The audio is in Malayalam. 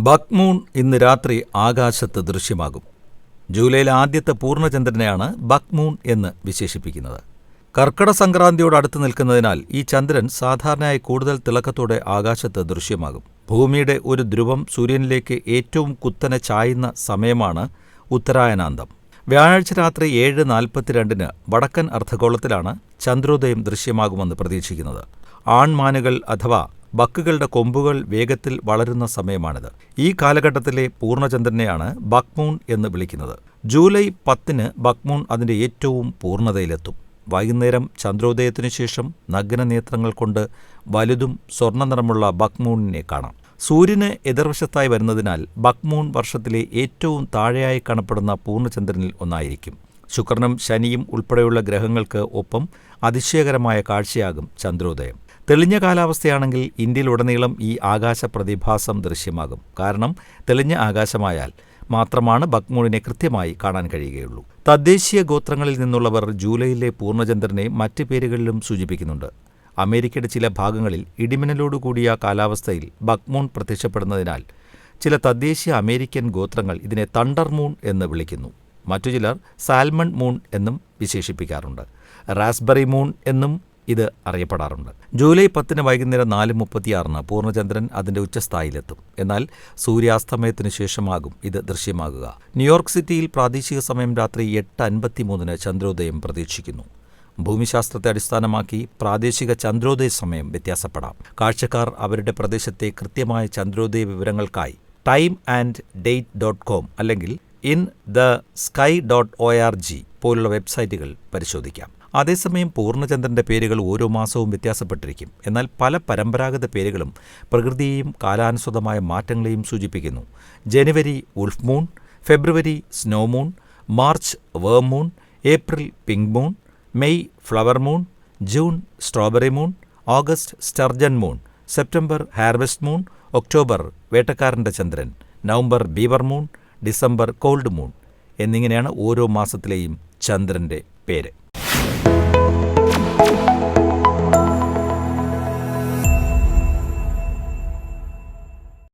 ബക്ക് മൂൺ ഇന്ന് രാത്രി ആകാശത്ത് ദൃശ്യമാകും. ജൂലൈയിലെ ആദ്യത്തെ പൂർണ്ണചന്ദ്രനെയാണ് ബക്ക് മൂൺ എന്ന് വിശേഷിപ്പിക്കുന്നത്. കർക്കട സംക്രാന്തിയോടടുത്ത് നിൽക്കുന്നതിനാൽ ഈ ചന്ദ്രൻ സാധാരണയായി കൂടുതൽ തിളക്കത്തോടെ ആകാശത്ത് ദൃശ്യമാകും. ഭൂമിയുടെ ഒരു ധ്രുവം സൂര്യനിലേക്ക് ഏറ്റവും കുത്തനെ ചായുന്ന സമയമാണ് ഉത്തരായനാന്തം. വ്യാഴാഴ്ച രാത്രി 7:42 വടക്കൻ അർദ്ധഗോളത്തിലാണ് ചന്ദ്രോദയം ദൃശ്യമാകുമെന്ന് പ്രതീക്ഷിക്കുന്നത്. ആൺമാനുകൾ അഥവാ ബക്കുകളുടെ കൊമ്പുകൾ വേഗത്തിൽ വളരുന്ന സമയമാണിത്. ഈ കാലഘട്ടത്തിലെ പൂർണ്ണചന്ദ്രനെയാണ് ബക്ക് മൂൺ എന്ന് വിളിക്കുന്നത്. ജൂലൈ 10 ബക്ക് മൂൺ അതിന്റെ ഏറ്റവും പൂർണ്ണതയിലെത്തും. വൈകുന്നേരം ചന്ദ്രോദയത്തിനു ശേഷം നഗ്നനേത്രങ്ങൾ കൊണ്ട് വലുതും സ്വർണ്ണനിറമുള്ള ബക്ക് മൂണിനെ കാണാം. സൂര്യന് എതിർവശത്തായി വരുന്നതിനാൽ ബക്ക് മൂൺ വർഷത്തിലെ ഏറ്റവും താഴെയായി കാണപ്പെടുന്ന പൂർണ്ണചന്ദ്രനിൽ ഒന്നായിരിക്കും. ശുക്രനും ശനിയും ഉൾപ്പെടെയുള്ള ഗ്രഹങ്ങൾക്ക് ഒപ്പം അതിശയകരമായ കാഴ്ചയാകും ചന്ദ്രോദയം. തെളിഞ്ഞ കാലാവസ്ഥയാണെങ്കിൽ ഇന്ത്യയിലുടനീളം ഈ ആകാശ പ്രതിഭാസം ദൃശ്യമാകും. കാരണം തെളിഞ്ഞ ആകാശമായാൽ മാത്രമാണ് ബക്ക് മൂണിനെ കൃത്യമായി കാണാൻ കഴിയുകയുള്ളൂ. തദ്ദേശീയ ഗോത്രങ്ങളിൽ നിന്നുള്ളവർ ജൂലൈയിലെ പൂർണ്ണചന്ദ്രനെ മറ്റ് പേരുകളിലും സൂചിപ്പിക്കുന്നുണ്ട്. അമേരിക്കയുടെ ചില ഭാഗങ്ങളിൽ ഇടിമിന്നലോടുകൂടിയ കാലാവസ്ഥയിൽ ബക്ക് മൂൺ പ്രത്യക്ഷപ്പെടുന്നതിനാൽ ചില തദ്ദേശീയ അമേരിക്കൻ ഗോത്രങ്ങൾ ഇതിനെ തണ്ടർ മൂൺ എന്ന് വിളിക്കുന്നു. മറ്റു ചിലർ സാൽമൺ മൂൺ എന്നും വിശേഷിപ്പിക്കാറുണ്ട്. റാസ്ബെറി മൂൺ എന്നും ഇത് അറിയപ്പെടാറുണ്ട്. ജൂലൈ 10 വൈകുന്നേരം 4:36 പൂർണ്ണചന്ദ്രൻ അതിന്റെ ഉച്ചസ്ഥായിയിലെത്തും. എന്നാൽ സൂര്യാസ്തമയത്തിനു ശേഷമാകും ഇത് ദൃശ്യമാകുക. ന്യൂയോർക്ക് സിറ്റിയിൽ പ്രാദേശിക സമയം രാത്രി 8:53 ചന്ദ്രോദയം പ്രതീക്ഷിക്കുന്നു. ഭൂമിശാസ്ത്രത്തെ അടിസ്ഥാനമാക്കി പ്രാദേശിക ചന്ദ്രോദയ സമയം വ്യത്യാസപ്പെടാം. കാഴ്ചക്കാർ അവരുടെ പ്രദേശത്തെ കൃത്യമായ ചന്ദ്രോദയ വിവരങ്ങൾക്കായി timeanddate.com അല്ലെങ്കിൽ in-the-sky.org പോലുള്ള വെബ്സൈറ്റുകൾ പരിശോധിക്കാം. അതേസമയം പൂർണ്ണചന്ദ്രന്റെ പേരുകൾ ഓരോ മാസവും വ്യത്യാസപ്പെട്ടിരിക്കും. എന്നാൽ പല പരമ്പരാഗത പേരുകളും പ്രകൃതിയെയും കാലാനുസൃതമായ മാറ്റങ്ങളെയും സൂചിപ്പിക്കുന്നു. January wolf moon, February snow moon, March worm moon, April pink moon, May flower moon, June strawberry moon, August sturgeon moon, September harvest moon, October വേട്ടക്കാരന്റെ ചന്ദ്രൻ, November beaver moon, December cold moon എന്നിങ്ങനെയാണ് ഓരോ മാസത്തിലെയും ചന്ദ്രന്റെ പേര്.